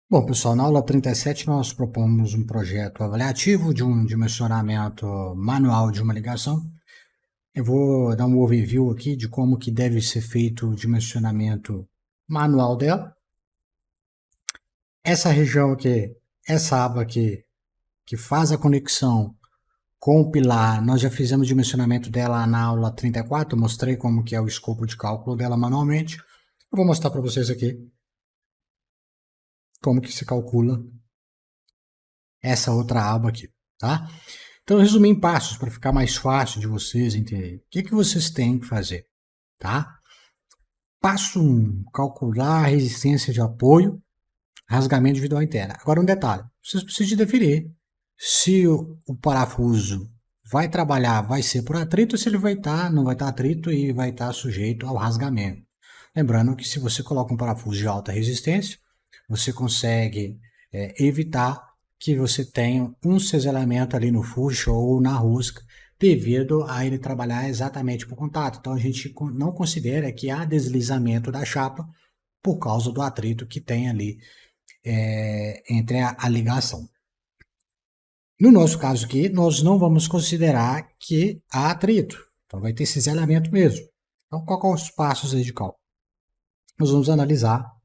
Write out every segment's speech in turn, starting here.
Bom, pessoal, na aula 37 nós propomos um projeto avaliativo de um dimensionamento manual de uma ligação. Eu vou dar um overview aqui de como que deve ser feito o dimensionamento manual dela. Essa região aqui, essa aba aqui, que faz a conexão com o pilar, nós já fizemos o dimensionamento dela na aula 34, eu mostrei como que é o escopo de cálculo dela manualmente. Eu vou mostrar para vocês aqui como que se calcula essa outra aba aqui, tá? Então, resumir em passos para ficar mais fácil de vocês entenderem. O que vocês têm que fazer, tá? Passo 1, calcular a resistência de apoio, rasgamento individual interno. Agora um detalhe, vocês precisam de definir se o parafuso vai trabalhar, vai ser por atrito, ou se ele vai estar, não vai estar atrito e vai estar sujeito ao rasgamento. Lembrando que se você coloca um parafuso de alta resistência, você consegue evitar que você tenha um cisalhamento ali no fucho ou na rosca, devido a ele trabalhar exatamente por contato. Então a gente não considera que há deslizamento da chapa por causa do atrito que tem ali entre a ligação. No nosso caso aqui, nós não vamos considerar que há atrito. Então vai ter cisalhamento mesmo. Então qual são os passos aí de cálculo? Nós vamos analisar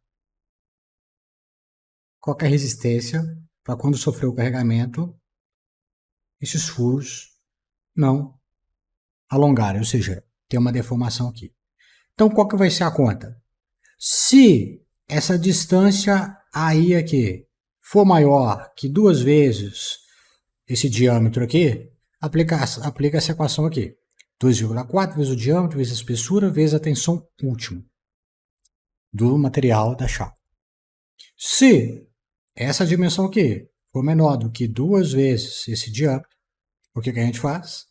qual é a resistência para quando sofreu o carregamento, esses furos não alongarem, ou seja, tem uma deformação aqui. Então, qual que vai ser a conta? Se essa distância aí aqui for maior que 2 vezes esse diâmetro aqui, aplica essa equação aqui. 2,4 vezes o diâmetro, vezes a espessura, vezes a tensão última do material da chapa. Se essa dimensão aqui for menor do que 2 vezes esse diâmetro, o que a gente faz?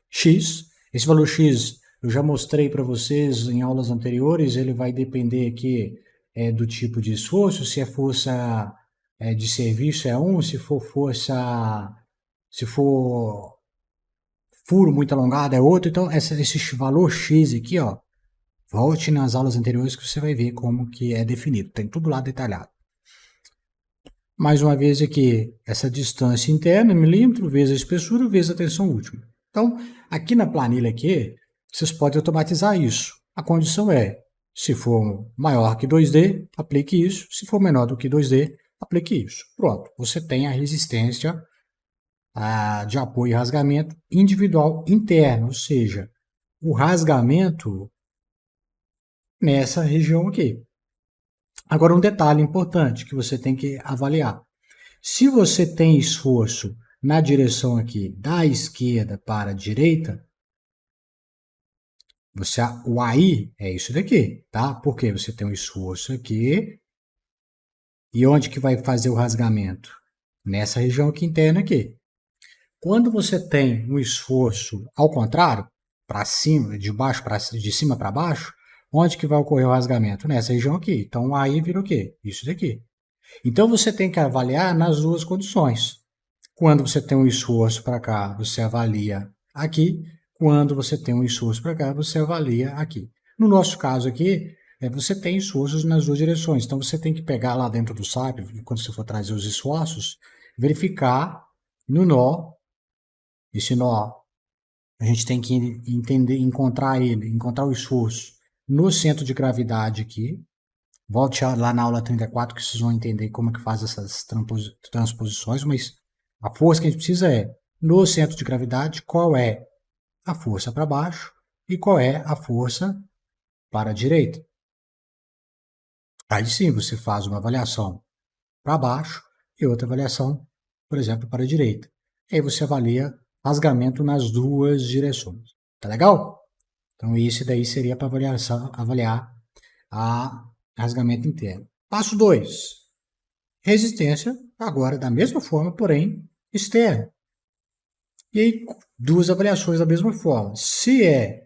X. Esse valor X eu já mostrei para vocês em aulas anteriores, ele vai depender aqui do tipo de esforço, se é força de serviço é 1, se for furo muito alongado é outro. Então esse valor X aqui, ó, volte nas aulas anteriores que você vai ver como que é definido, tem tudo lá detalhado. Mais uma vez aqui, essa distância interna, milímetro, vezes a espessura, vezes a tensão última. Então, aqui na planilha aqui, vocês podem automatizar isso. A condição é, se for maior que 2D, aplique isso. Se for menor do que 2D, aplique isso. Pronto, você tem a resistência de apoio e rasgamento individual interno, ou seja, o rasgamento nessa região aqui. Agora, um detalhe importante que você tem que avaliar. Se você tem esforço na direção aqui da esquerda para a direita, o AI é isso daqui, tá? Porque você tem um esforço aqui. E onde que vai fazer o rasgamento? Nessa região aqui interna aqui. Quando você tem um esforço ao contrário, para cima, de cima para baixo, onde que vai ocorrer o rasgamento? Nessa região aqui. Então, o AI vira o quê? Isso daqui. Então, você tem que avaliar nas duas condições. Quando você tem um esforço para cá, você avalia aqui. Quando você tem um esforço para cá, você avalia aqui. No nosso caso aqui, você tem esforços nas duas direções. Então, você tem que pegar lá dentro do SAP, quando você for trazer os esforços, verificar no nó. Esse nó, a gente tem que encontrar o esforço no centro de gravidade aqui. Volte lá na aula 34 que vocês vão entender como é que faz essas transposições, mas a força que a gente precisa é, no centro de gravidade, qual é a força para baixo e qual é a força para a direita. Aí sim você faz uma avaliação para baixo e outra avaliação, por exemplo, para a direita. Aí você avalia rasgamento nas duas direções. Tá legal? Então isso daí seria para avaliar a rasgamento interno. Passo 2. Resistência, agora da mesma forma, porém externa. E aí, duas avaliações da mesma forma. Se é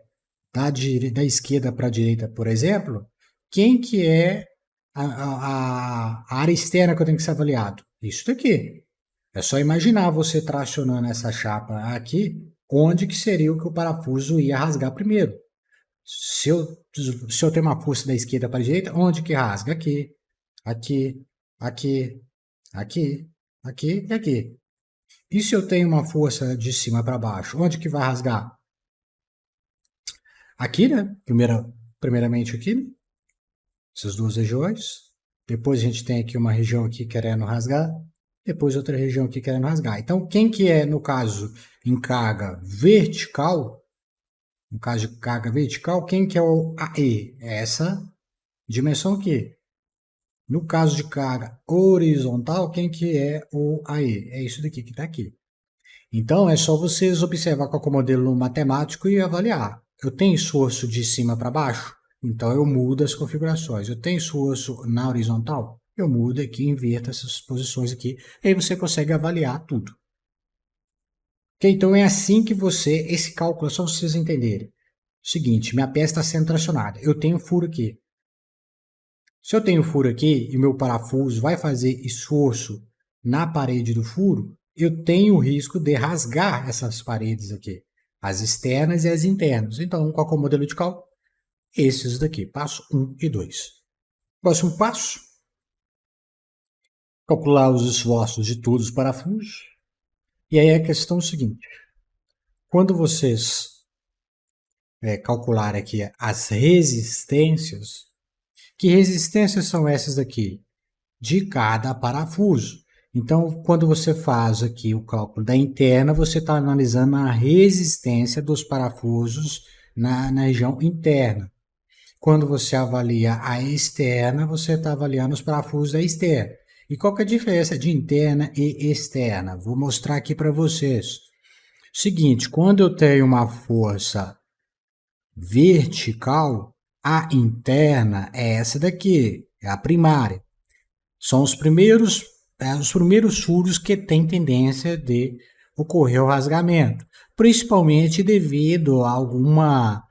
da esquerda para a direita, por exemplo, quem que é a área externa que eu tenho que ser avaliado? Isso daqui. É só imaginar você tracionando essa chapa aqui, onde que seria o que o parafuso ia rasgar primeiro. Se eu tenho uma força da esquerda para a direita, onde que rasga? Aqui, aqui, aqui, Aqui, aqui e aqui. E se eu tenho uma força de cima para baixo, onde que vai rasgar? Aqui, né? Primeiramente aqui, né? Essas duas regiões. Depois a gente tem aqui uma região aqui querendo rasgar. Depois outra região aqui querendo rasgar. Então, quem que é, no caso, em carga vertical, no caso de carga vertical, quem que é o AE? É essa dimensão aqui. No caso de carga horizontal, quem que é o AE? É isso daqui que está aqui. Então, é só vocês observar qual é o modelo matemático e avaliar. Eu tenho esforço de cima para baixo? Então, eu mudo as configurações. Eu tenho esforço na horizontal? Eu mudo aqui, inverto essas posições aqui. E aí você consegue avaliar tudo. Okay? Então, é assim que esse cálculo é só vocês entenderem. Seguinte, minha peça está sendo tracionada. Eu tenho furo aqui. Se eu tenho furo aqui e meu parafuso vai fazer esforço na parede do furo, eu tenho o risco de rasgar essas paredes aqui, as externas e as internas. Então, qual é o modelo de cálculo? Esses daqui, passo 1 e 2. Próximo passo, calcular os esforços de todos os parafusos. E aí a questão é o seguinte, quando vocês calcularem aqui as resistências, que resistências são essas daqui? De cada parafuso. Então, quando você faz aqui o cálculo da interna, você está analisando a resistência dos parafusos na região interna. Quando você avalia a externa, você está avaliando os parafusos da externa. E qual que é a diferença de interna e externa? Vou mostrar aqui para vocês. Seguinte, quando eu tenho uma força vertical, a interna é essa daqui, é a primária. São os primeiros furos que têm tendência de ocorrer o rasgamento, principalmente devido a alguma,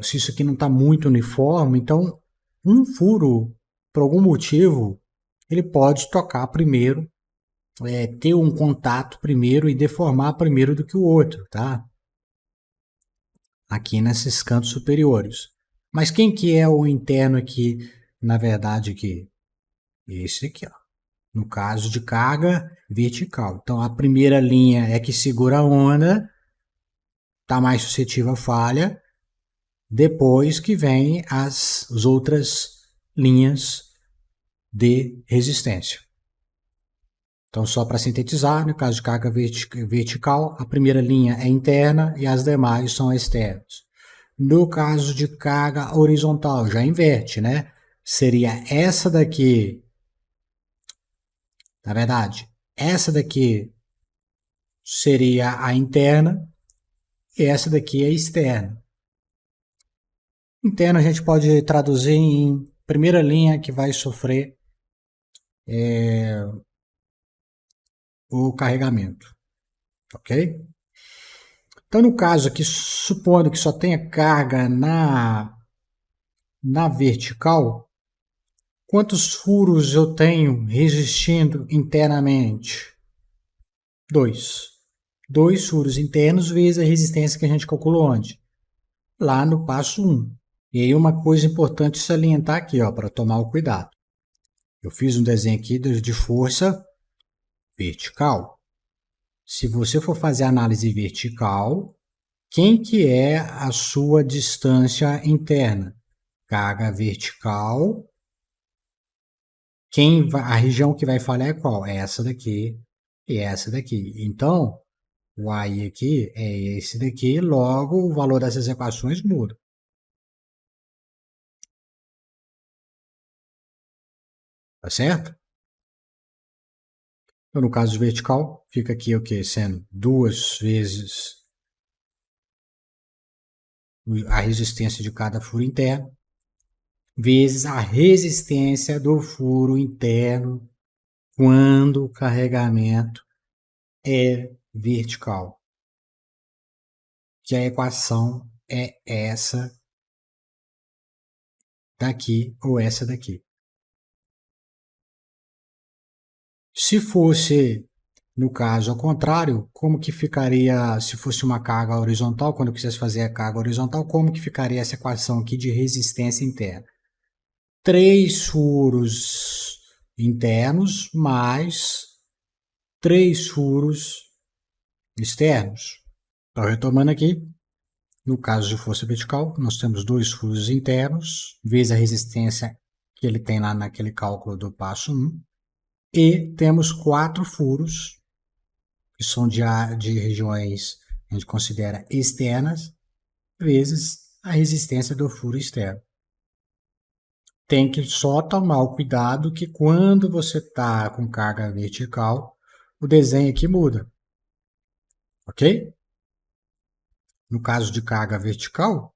se isso aqui não está muito uniforme, então um furo, por algum motivo, ele pode tocar primeiro, ter um contato primeiro e deformar primeiro do que o outro, tá? Aqui nesses cantos superiores. Mas quem que é o interno aqui, na verdade, aqui? Esse aqui, ó. No caso de carga vertical. Então, a primeira linha é que segura a onda, está mais suscetível à falha, depois que vem as outras linhas de resistência. Então, só para sintetizar, no caso de carga vertical, a primeira linha é interna e as demais são externas. No caso de carga horizontal, já inverte, né? Seria essa daqui. Na verdade, essa daqui seria a interna e essa daqui é a externa. Interna a gente pode traduzir em primeira linha que vai sofrer o carregamento, ok? Então, no caso aqui, supondo que só tenha carga na vertical, quantos furos eu tenho resistindo internamente? 2. 2 furos internos vezes a resistência que a gente calculou onde? Lá no passo 1. E aí uma coisa importante salientar aqui, ó, para tomar o cuidado. Eu fiz um desenho aqui de força vertical. Se você for fazer análise vertical, quem que é a sua distância interna? Carga vertical. A região que vai falhar é qual? É essa daqui e essa daqui. Então, o AI aqui é esse daqui, logo o valor dessas equações muda. Tá certo? Então, no caso vertical, fica aqui o que? Sendo 2 vezes a resistência de cada furo interno, vezes a resistência do furo interno quando o carregamento é vertical. Que a equação é essa daqui ou essa daqui. Se fosse, no caso ao contrário, como que ficaria, se fosse uma carga horizontal, quando eu quisesse fazer a carga horizontal, como que ficaria essa equação aqui de resistência interna? 3 furos internos mais 3 furos externos. Então, retomando aqui, no caso de força vertical, nós temos 2 furos internos, vezes a resistência que ele tem lá naquele cálculo do passo 1, e temos 4 furos, que são de regiões que a gente considera externas, vezes a resistência do furo externo. Tem que só tomar o cuidado que quando você está com carga vertical, o desenho aqui muda. Ok? No caso de carga vertical,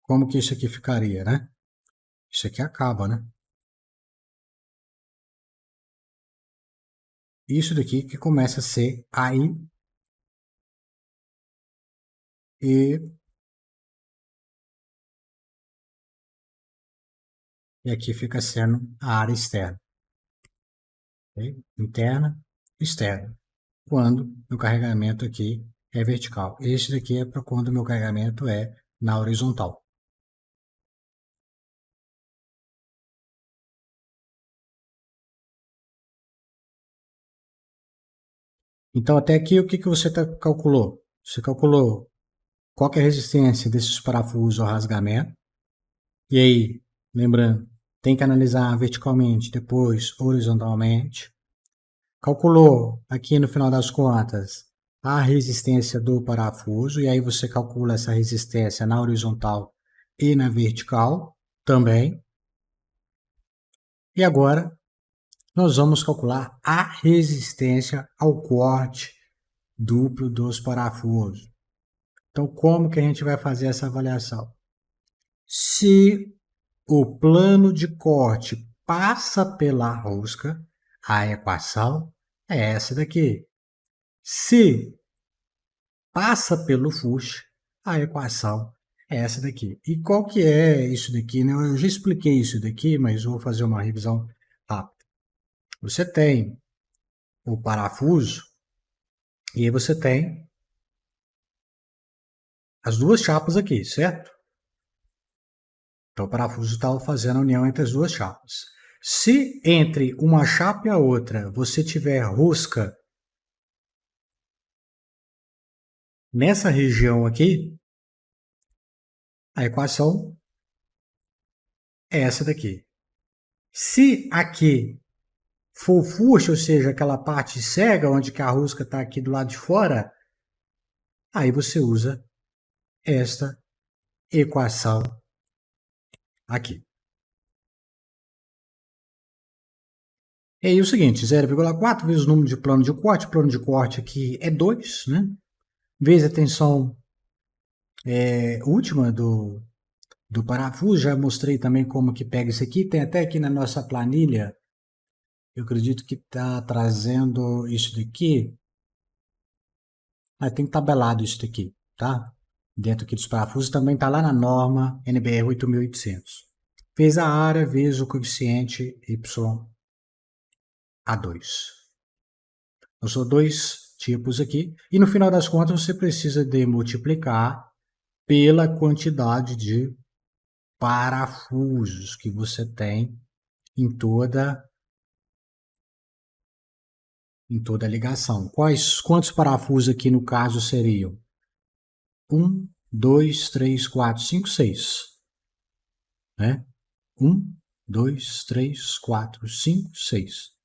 como que isso aqui ficaria, né? Isso aqui acaba, né? Isso daqui que começa a ser aí e aqui fica sendo a área externa. Okay? Interna, externa. Quando o carregamento aqui é vertical. Este daqui é para quando o meu carregamento é na horizontal. Então, até aqui, o que você calculou? Você calculou qual que é a resistência desses parafusos ao rasgamento. E aí, lembrando, tem que analisar verticalmente, depois horizontalmente. Calculou aqui no final das contas a resistência do parafuso, e aí você calcula essa resistência na horizontal e na vertical também. E agora nós vamos calcular a resistência ao corte duplo dos parafusos. Então, como que a gente vai fazer essa avaliação? Se o plano de corte passa pela rosca, a equação é essa daqui. Se passa pelo fuste, a equação é essa daqui. E qual que é isso daqui? Né? Eu já expliquei isso daqui, mas vou fazer uma revisão rápida. Você tem o parafuso e aí você tem as duas chapas aqui, certo? Então o parafuso está fazendo a união entre as duas chapas. Se entre uma chapa e a outra você tiver rosca nessa região aqui, a equação é essa daqui. Se aqui for fuste, ou seja, aquela parte cega onde que a rosca está aqui do lado de fora, aí você usa esta equação aqui. E aí o seguinte, 0,4 vezes o número de plano de corte aqui é 2, né? Vezes a tensão última do parafuso, já mostrei também como que pega isso aqui, tem até aqui na nossa planilha, eu acredito que está trazendo isso daqui, tem tabelado isso daqui, tá? Dentro aqui dos parafusos, também está lá na norma NBR 8800. Vezes a área, vezes o coeficiente YA2. Então, são dois tipos aqui. E no final das contas, você precisa de multiplicar pela quantidade de parafusos que você tem em toda a ligação. Quantos parafusos aqui no caso seriam? 1, 2, 3, 4, 5, 6. Né? 1, 2, 3, 4, 5, 6.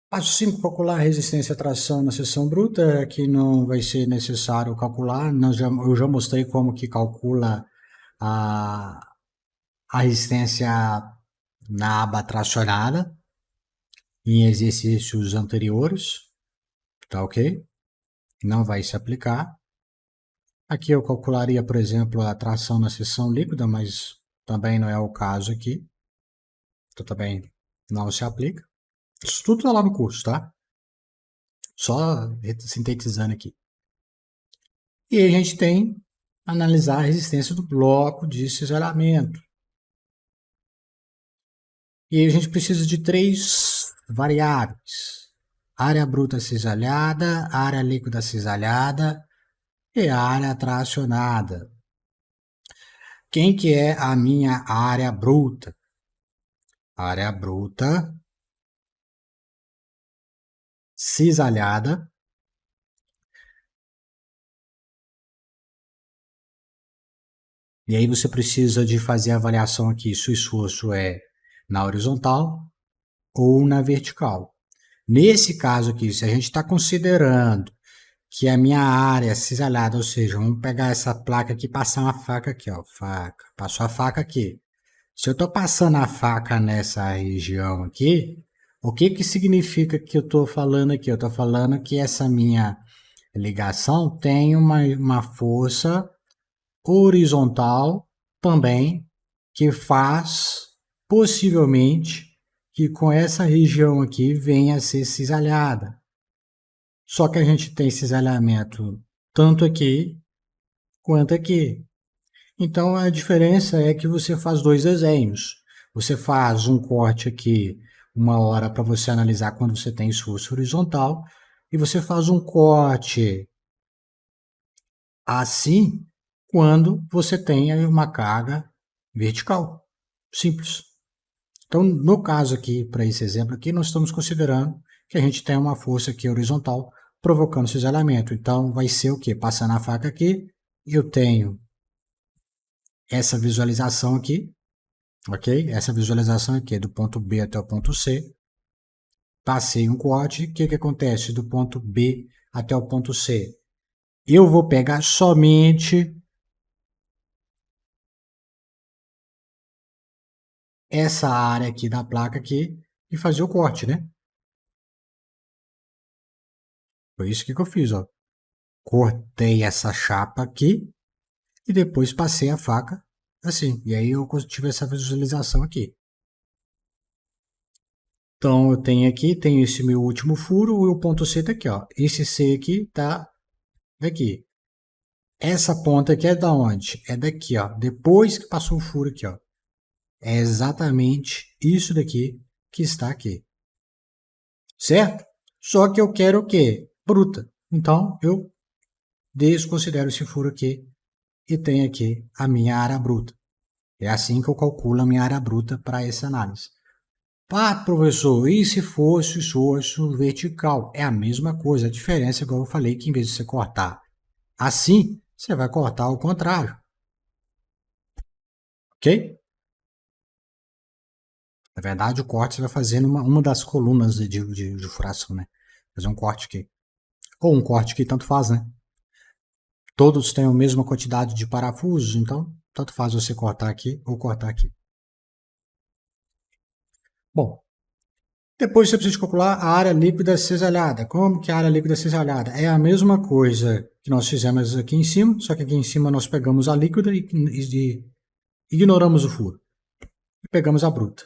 Passo 5, calcular a resistência à tração na seção bruta. Aqui não vai ser necessário calcular. Eu já mostrei como que calcula a resistência na aba tracionada em exercícios anteriores. Tá ok? Não vai se aplicar. Aqui eu calcularia, por exemplo, a tração na seção líquida, mas também não é o caso aqui. Então também não se aplica. Isso tudo está lá no curso, tá? Só sintetizando aqui. E aí a gente tem analisar a resistência do bloco de cisalhamento. E aí a gente precisa de 3 variáveis. área bruta cisalhada, área líquida cisalhada e área tracionada. Quem que é a minha área bruta? Área bruta cisalhada e aí você precisa de fazer a avaliação aqui se o esforço é na horizontal ou na vertical. Nesse caso aqui, se a gente está considerando que a minha área é cisalhada, ou seja, vamos pegar essa placa aqui e passar uma faca aqui, ó, faca, passou a faca aqui. Se eu estou passando a faca nessa região aqui, o que que significa que eu estou falando aqui? Eu estou falando que essa minha ligação tem uma força horizontal também, que faz possivelmente que com essa região aqui venha a ser cisalhada. Só que a gente tem cisalhamento tanto aqui quanto aqui. Então a diferença é que você faz dois desenhos. Você faz um corte aqui, uma hora para você analisar quando você tem esforço horizontal, e você faz um corte assim quando você tem uma carga vertical. Simples. Então, no caso aqui, para esse exemplo aqui, nós estamos considerando que a gente tem uma força aqui horizontal provocando cisalhamento. Então, vai ser o quê? Passando a faca aqui, eu tenho essa visualização aqui, ok? Essa visualização aqui é do ponto B até o ponto C. Passei um corte, o que que acontece do ponto B até o ponto C? Eu vou pegar somente essa área aqui da placa aqui e fazer o corte, né? Foi isso que eu fiz, ó. Cortei essa chapa aqui e depois passei a faca assim. E aí eu tive essa visualização aqui. Então eu tenho esse meu último furo e o ponto C tá aqui, ó. Esse C aqui tá daqui. Essa ponta aqui é da onde? É daqui, ó. Depois que passou o furo aqui, ó. É exatamente isso daqui que está aqui. Certo? Só que eu quero o quê? Bruta. Então eu desconsidero esse furo aqui e tenho aqui a minha área bruta. É assim que eu calculo a minha área bruta para essa análise. Ah, professor, e se fosse o esforço vertical? É a mesma coisa, a diferença, igual eu falei, que em vez de você cortar assim, você vai cortar ao contrário. Ok? Na verdade, o corte você vai fazer numa das colunas de furação, né? Fazer um corte aqui. Ou um corte que tanto faz, né? Todos têm a mesma quantidade de parafusos, então tanto faz você cortar aqui ou cortar aqui. Bom, depois você precisa calcular a área líquida cisalhada. Como que é a área líquida cisalhada? É a mesma coisa que nós fizemos aqui em cima, só que aqui em cima nós pegamos a líquida e ignoramos o furo. E pegamos a bruta.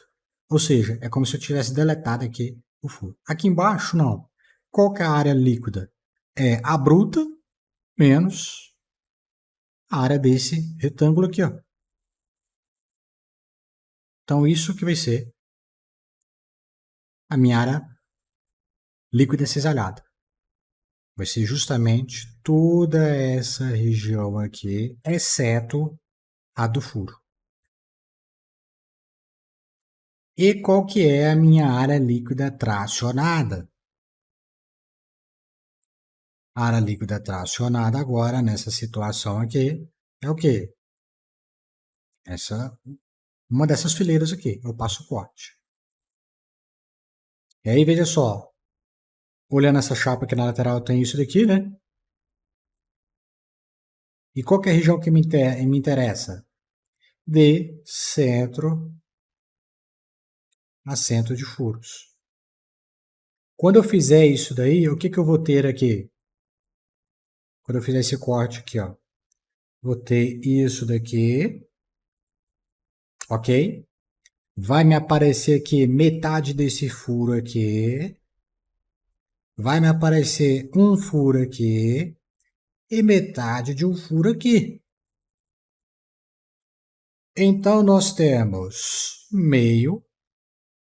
Ou seja, é como se eu tivesse deletado aqui o furo. Aqui embaixo, não. Qual que é a área líquida? É a bruta menos a área desse retângulo aqui, ó. Então, isso que vai ser a minha área líquida cisalhada. Vai ser justamente toda essa região aqui, exceto a do furo. E qual que é a minha área líquida tracionada? A área líquida tracionada agora, nessa situação aqui, é o quê? Uma dessas fileiras aqui, eu passo o corte. E aí, veja só, olhando essa chapa aqui na lateral, tem isso daqui, né? E qual que é a região que me interessa? De centro a centro de furos. Quando eu fizer isso daí, o que que eu vou ter aqui? Quando eu fizer esse corte aqui, ó, vou ter isso daqui, ok? Vai me aparecer aqui metade desse furo aqui, vai me aparecer um furo aqui e metade de um furo aqui. Então, nós temos meio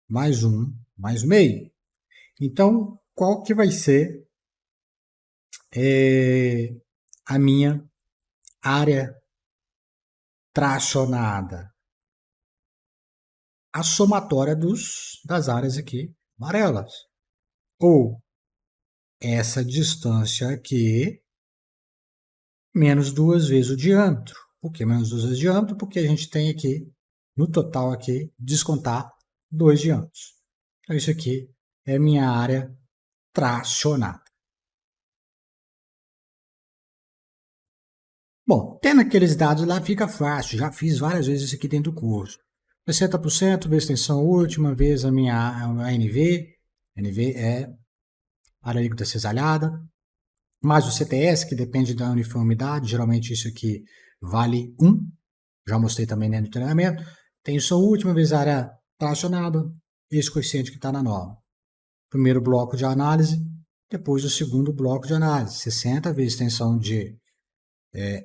mais um mais meio. Então, qual que vai ser a minha área tracionada? A somatória das áreas aqui amarelas. Ou essa distância aqui menos 2 vezes o diâmetro. Por que menos 2 vezes o diâmetro? Porque a gente tem aqui, no total aqui, descontar 2 diâmetros. Então isso aqui é minha área tracionada. Bom, tendo aqueles dados lá fica fácil, já fiz várias vezes isso aqui dentro do curso. 60% vezes tensão última, vezes a minha NV. NV é área líquida cisalhada, mais o CTS, que depende da uniformidade, geralmente isso aqui vale 1, já mostrei também dentro do treinamento. Tensão última vezes a área tracionada, esse coeficiente que está na norma. Primeiro bloco de análise, depois o segundo bloco de análise, 60 vezes tensão de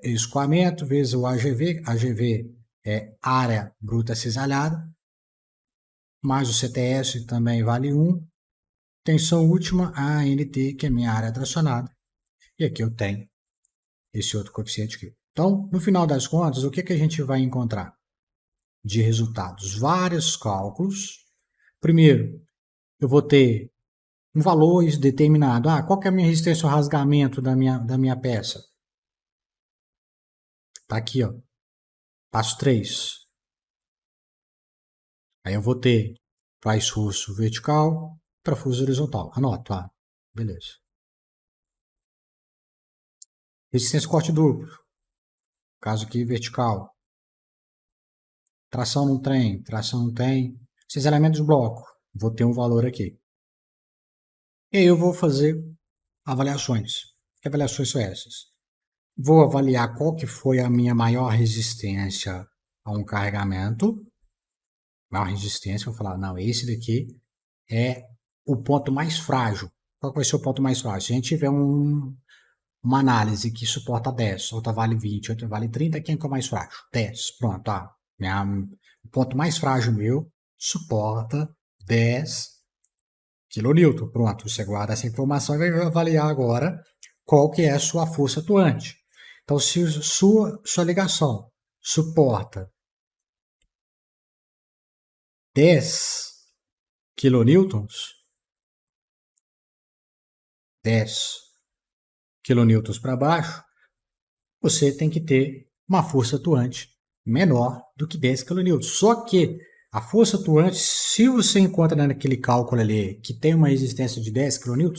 escoamento vezes o AGV, AGV é área bruta cisalhada, mais o CTS também vale 1, tensão última, a ANT, que é minha área tracionada, e aqui eu tenho esse outro coeficiente aqui. Então, no final das contas, o que, que a gente vai encontrar de resultados? Vários cálculos. Primeiro, eu vou ter um valor determinado. Qual que é a minha resistência ao rasgamento da minha peça? Está aqui, ó. Passo 3. Aí eu vou ter para esforço vertical, para força horizontal. Anoto, beleza. Resistência corte duplo. Caso aqui, vertical. Tração não tem, tração não tem. Esses elementos do bloco, vou ter um valor aqui. E aí eu vou fazer avaliações. Que avaliações são essas? Vou avaliar qual que foi a minha maior resistência a um carregamento. Maior resistência, vou falar, não, esse daqui é o ponto mais frágil. Qual vai ser o ponto mais frágil? Se a gente tiver uma análise que suporta 10, outra vale 20, outra vale 30, quem é que é o mais frágil? 10. Pronto, o ponto mais frágil meu suporta 10 kN. Pronto, você guarda essa informação e vai avaliar agora qual que é a sua força atuante. Então, se sua ligação suporta 10 kN, 10 kN para baixo, você tem que ter uma força atuante menor do que 10 kN. Só que a força atuante, se você encontra naquele cálculo ali que tem uma resistência de 10 kN,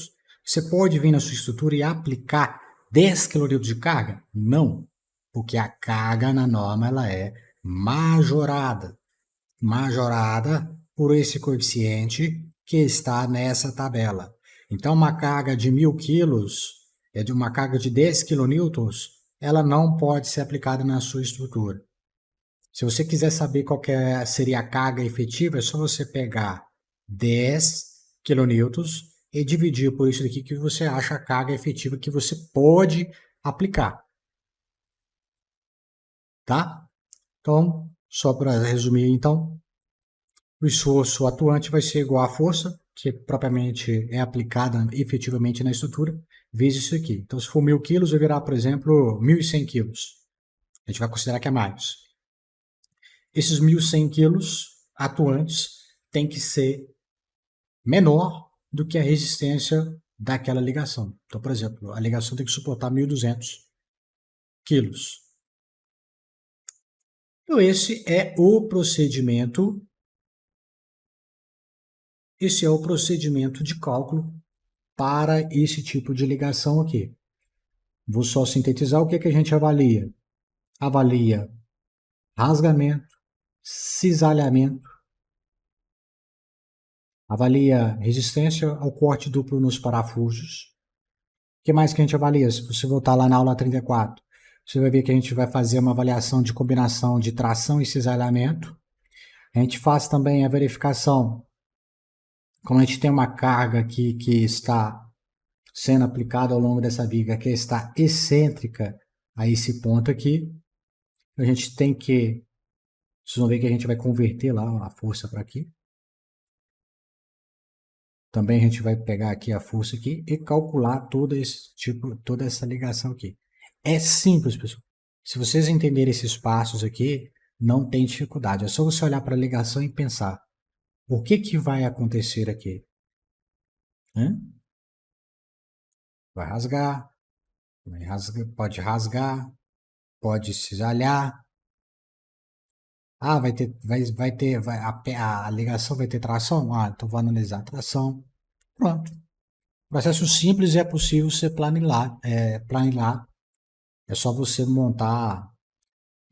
você pode vir na sua estrutura e aplicar 10 kN de carga? Não, porque a carga na norma ela é majorada. Majorada por esse coeficiente que está nessa tabela. Então, uma carga de 1.000 quilos, de uma carga de 10 kN, ela não pode ser aplicada na sua estrutura. Se você quiser saber qual seria a carga efetiva, é só você pegar 10 kN e dividir por isso daqui que você acha a carga efetiva que você pode aplicar. Tá? Então, só para resumir, então, o esforço atuante vai ser igual à força, que propriamente é aplicada efetivamente na estrutura, vezes isso aqui. Então, se for 1.000 quilos, vai virar, por exemplo, 1.100 quilos. A gente vai considerar que é mais. Esses 1.100 quilos atuantes têm que ser menor do que a resistência daquela ligação. Então, por exemplo, a ligação tem que suportar 1.200 quilos. Então, esse é o procedimento de cálculo para esse tipo de ligação aqui. Vou só sintetizar o que a gente avalia. Avalia rasgamento, cisalhamento, avalia resistência ao corte duplo nos parafusos. O que mais que a gente avalia? Se você voltar lá na aula 34, você vai ver que a gente vai fazer uma avaliação de combinação de tração e cisalhamento. A gente faz também a verificação, como a gente tem uma carga aqui que está sendo aplicada ao longo dessa viga, que está excêntrica a esse ponto aqui, a gente tem que, vocês vão ver que a gente vai converter lá a força para aqui. Também a gente vai pegar aqui a força aqui e calcular toda essa ligação aqui. É simples, pessoal. Se vocês entenderem esses passos aqui, não tem dificuldade. É só você olhar para a ligação e pensar: o que que vai acontecer aqui? Vai rasgar, pode rasgar, pode cisalhar. Ah, a ligação vai ter tração? Ah, então vou analisar a tração. Pronto. Processo simples e é possível você planilhar. É só você montar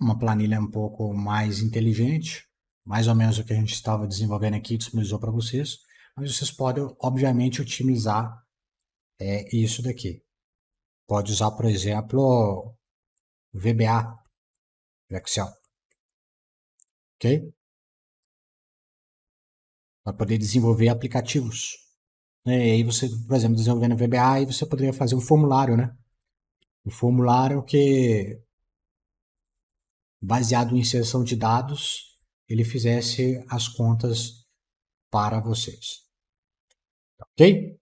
uma planilha um pouco mais inteligente, mais ou menos o que a gente estava desenvolvendo aqui, disponibilizou para vocês. Mas vocês podem, obviamente, otimizar isso daqui. Pode usar, por exemplo, o VBA, o Excel, ok? Para poder desenvolver aplicativos. E aí você, por exemplo, desenvolvendo VBA, aí você poderia fazer um formulário, né? Um formulário que, baseado em inserção de dados, ele fizesse as contas para vocês. Ok?